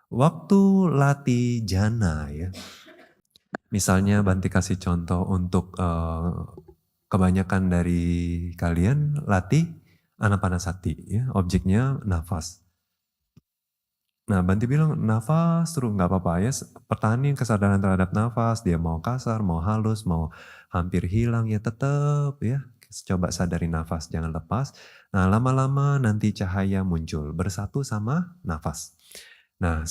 Waktu latih jana ya, misalnya Banti kasih contoh untuk kebanyakan dari kalian latih anapanasati ya, objeknya nafas. Nah, Banti bilang nafas terus nggak apa-apa ya, pertahanin kesadaran terhadap nafas, dia mau kasar, mau halus, mau hampir hilang ya tetap ya, coba sadari nafas, jangan lepas. Nah, lama-lama nanti cahaya muncul, bersatu sama nafas. Nah,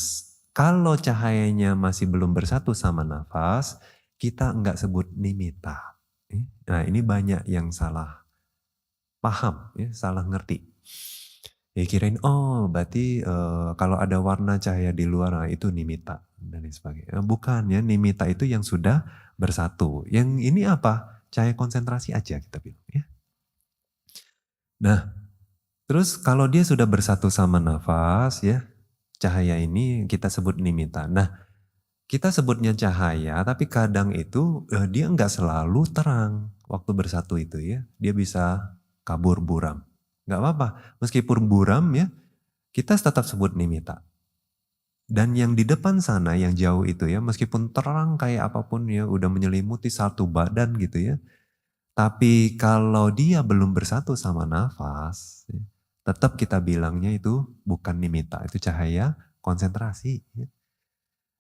kalau cahayanya masih belum bersatu sama nafas, kita nggak sebut nimitta. Nah, ini banyak yang salah paham, ya, salah ngerti. Ya kirain, oh berarti kalau ada warna cahaya di luar, nah, itu nimitta dan lain sebagainya. Bukan ya, nimitta itu yang sudah bersatu. Yang ini apa? Cahaya konsentrasi aja kita bilang ya. Nah, terus kalau dia sudah bersatu sama nafas ya, cahaya ini kita sebut nimitta. Nah, kita sebutnya cahaya, tapi kadang itu dia nggak selalu terang waktu bersatu itu ya. Dia bisa kabur buram. Nggak apa-apa, meskipun buram ya, kita tetap sebut nimitta. Dan yang di depan sana, yang jauh itu ya, meskipun terang kayak apapun ya, udah menyelimuti satu badan gitu ya. Tapi kalau dia belum bersatu sama nafas, ya, tetap kita bilangnya itu bukan nimitta, itu cahaya konsentrasi. Ya.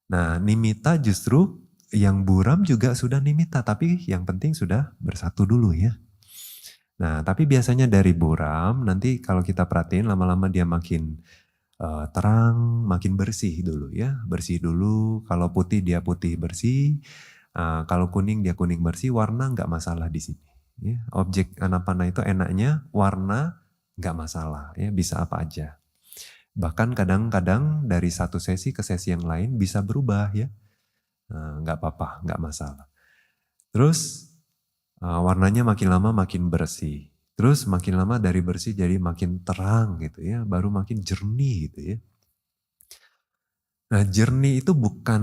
Nah, nimitta justru yang buram juga sudah nimitta, tapi yang penting sudah bersatu dulu ya. Nah, tapi biasanya dari buram, nanti kalau kita perhatiin lama-lama dia makin terang, makin bersih dulu ya. Bersih dulu, kalau putih dia putih bersih, kalau kuning dia kuning bersih, warna nggak masalah di sini. Ya. Objek Anapana itu enaknya warna nggak masalah, ya bisa apa aja. Bahkan kadang-kadang dari satu sesi ke sesi yang lain bisa berubah ya. Nggak apa-apa, nggak masalah. Terus warnanya makin lama makin bersih. Terus makin lama dari bersih jadi makin terang gitu ya, baru makin jernih gitu ya. Nah jernih itu bukan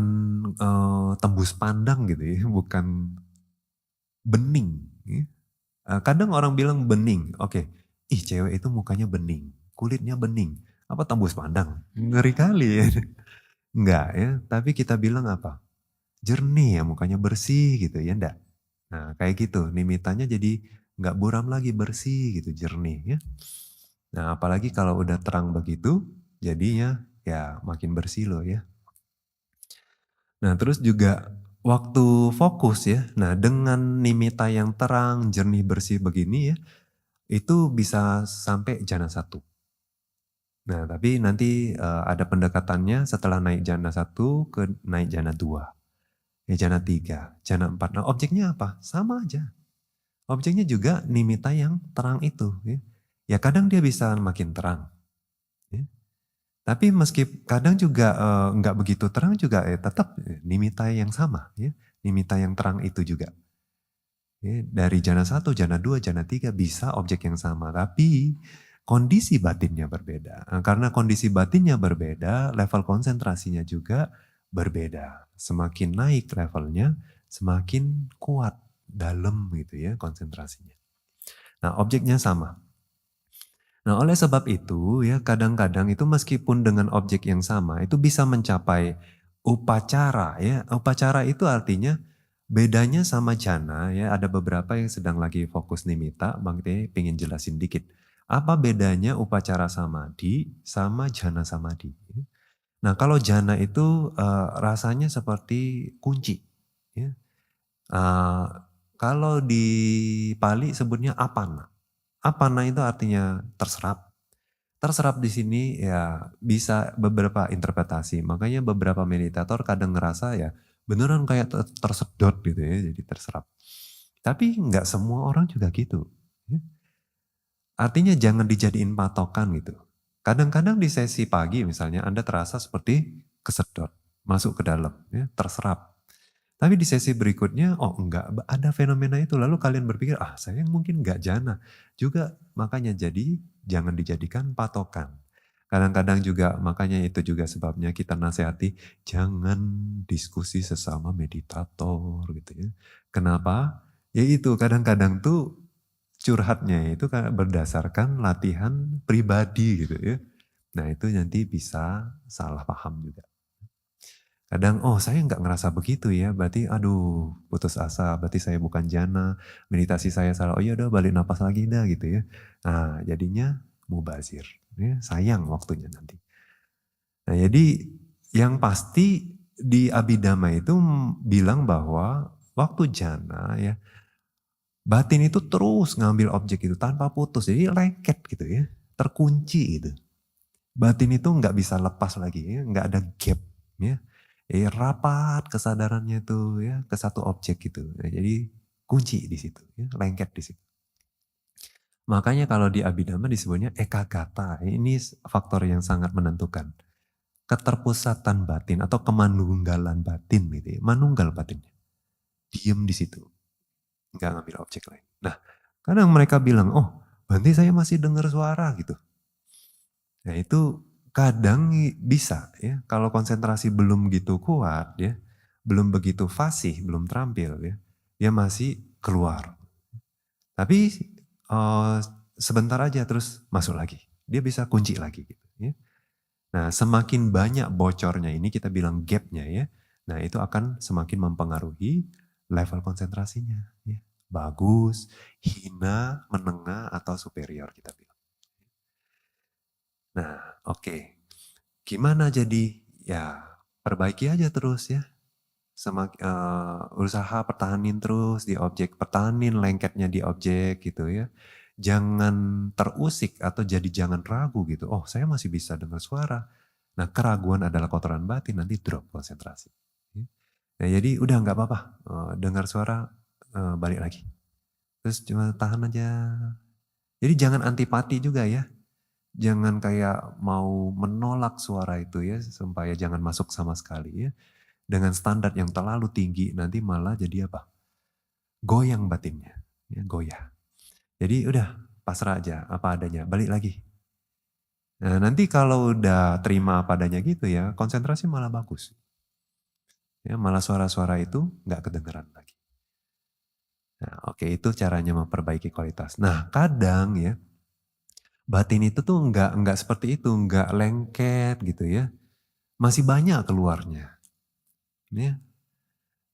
tembus pandang gitu ya, bukan bening. Ya. Kadang orang bilang bening, oke. Ih cewek itu mukanya bening, kulitnya bening. Apa tembus pandang? Ngeri kali ya. Enggak ya, tapi kita bilang apa? Jernih ya, mukanya bersih gitu ya, enggak? Nah kayak gitu, nimitannya jadi nggak buram lagi, bersih gitu, jernih ya. Nah apalagi kalau udah terang begitu, jadinya ya makin bersih loh ya. Nah terus juga waktu fokus ya, nah dengan nimitta yang terang, jernih, bersih begini ya, itu bisa sampai jana satu. Nah tapi nanti ada pendekatannya setelah naik jana satu ke naik jana dua, ya jana tiga, jana empat. Nah objeknya apa? Sama aja. Objeknya juga nimitta yang terang itu. Ya, ya kadang dia bisa makin terang. Ya. Tapi meski kadang juga nggak begitu terang juga tetap nimitta yang sama. Ya. Nimitta yang terang itu juga. Ya, dari jana satu, jana dua, jana tiga bisa objek yang sama. Tapi kondisi batinnya berbeda. Nah, karena kondisi batinnya berbeda, level konsentrasinya juga berbeda. Semakin naik levelnya, semakin kuat dalam gitu ya konsentrasinya. Nah, objeknya sama. Nah, oleh sebab itu ya kadang-kadang itu meskipun dengan objek yang sama itu bisa mencapai upacara ya. Upacara itu artinya bedanya sama jana ya, ada beberapa yang sedang lagi fokus nimitta, Bang Teh pengen jelasin dikit. Apa bedanya upacara samadhi sama jana samadhi? Nah, kalau jana itu rasanya seperti kunci ya. Eh, kalau di Pali sebutnya apana. Apana itu artinya terserap. Terserap di sini ya bisa beberapa interpretasi. Makanya beberapa meditator kadang ngerasa ya beneran kayak tersedot gitu ya, jadi terserap. Tapi nggak semua orang juga gitu. Ya. Artinya jangan dijadiin patokan gitu. Kadang-kadang di sesi pagi misalnya Anda terasa seperti kesedot, masuk ke dalam, ya, terserap. Tapi di sesi berikutnya, oh enggak, ada fenomena itu. Lalu kalian berpikir, ah saya mungkin enggak jana. Juga makanya jadi jangan dijadikan patokan. Kadang-kadang juga makanya itu juga sebabnya kita nasihati, jangan diskusi sesama meditator gitu ya. Kenapa? Ya itu kadang-kadang tuh curhatnya itu berdasarkan latihan pribadi gitu ya. Nah itu nanti bisa salah paham juga. Kadang, oh saya nggak ngerasa begitu ya, berarti aduh putus asa, berarti saya bukan jana, meditasi saya salah, oh ya udah balik napas lagi dah gitu ya. Nah jadinya mubazir, ya, sayang waktunya nanti. Nah jadi yang pasti di Abhidhamma itu bilang bahwa waktu jana ya, batin itu terus ngambil objek itu tanpa putus, jadi lengket gitu ya, terkunci gitu. Batin itu nggak bisa lepas lagi ya, nggak ada gap ya. Rapat kesadarannya tuh ya ke satu objek gitu. Nah, jadi kunci di situ, ya, lengket di situ. Makanya kalau di Abhidhamma disebutnya ekagata. Ini faktor yang sangat menentukan. Keterpusatan batin atau kemanunggalan batin gitu ya. Manunggal batinnya. Diem di situ. Nggak ngambil objek lain. Nah, kadang mereka bilang, oh berarti saya masih dengar suara gitu. Nah itu kadang bisa ya, kalau konsentrasi belum gitu kuat ya, belum begitu fasih, belum terampil ya, dia masih keluar. Tapi uh, sebentar aja terus masuk lagi, dia bisa kunci lagi gitu ya. Nah semakin banyak bocornya ini kita bilang gapnya ya, nah itu akan semakin mempengaruhi level konsentrasinya. Ya. Bagus, hina, menengah, atau superior kita bilang. Nah oke. Gimana jadi? Ya perbaiki aja terus ya. Usaha pertahanin terus di objek, pertahanin lengketnya di objek gitu ya. Jangan terusik atau jadi jangan ragu gitu. Oh saya masih bisa dengar suara. Nah keraguan adalah kotoran batin, nanti drop konsentrasi. Nah jadi udah nggak apa-apa, dengar suara balik lagi. Terus cuma tahan aja. Jadi jangan antipati juga ya. Jangan kayak mau menolak suara itu ya, supaya jangan masuk sama sekali ya. Dengan standar yang terlalu tinggi, nanti malah jadi apa? Goyang batinnya, ya, goyah. Jadi udah pasrah aja, apa adanya, balik lagi. Nah, nanti kalau udah terima apa adanya gitu ya, konsentrasi malah bagus. Ya, malah suara-suara itu nggak kedengeran lagi. Nah, oke itu caranya memperbaiki kualitas. Nah, kadang ya batin itu tuh nggak seperti itu, nggak lengket gitu ya. Masih banyak keluarnya. Ya.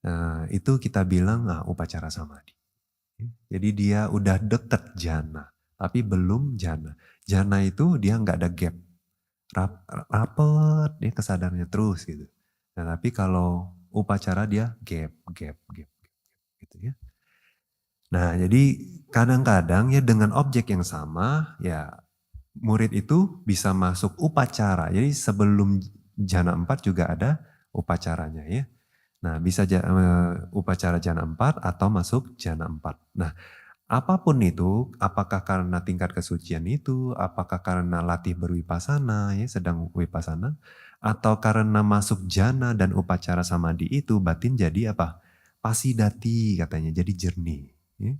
Nah, itu kita bilang upacara samadhi. Jadi dia udah deket jana, tapi belum jana. Jana itu dia nggak ada gap, rapet dia kesadarannya terus gitu. Nah, tapi kalau upacara dia gap gitu ya. Nah, jadi kadang-kadang ya dengan objek yang sama ya murid itu bisa masuk upacara. Jadi sebelum jana 4 juga ada upacaranya ya. Nah, bisa upacara jana 4 atau masuk jana 4. Nah, apapun itu, apakah karena tingkat kesucian itu, apakah karena latih berwipasana, ya sedang wipasana, atau karena masuk jana dan upacara samadhi itu, batin jadi apa? Pasidati katanya, jadi jernih. Ya.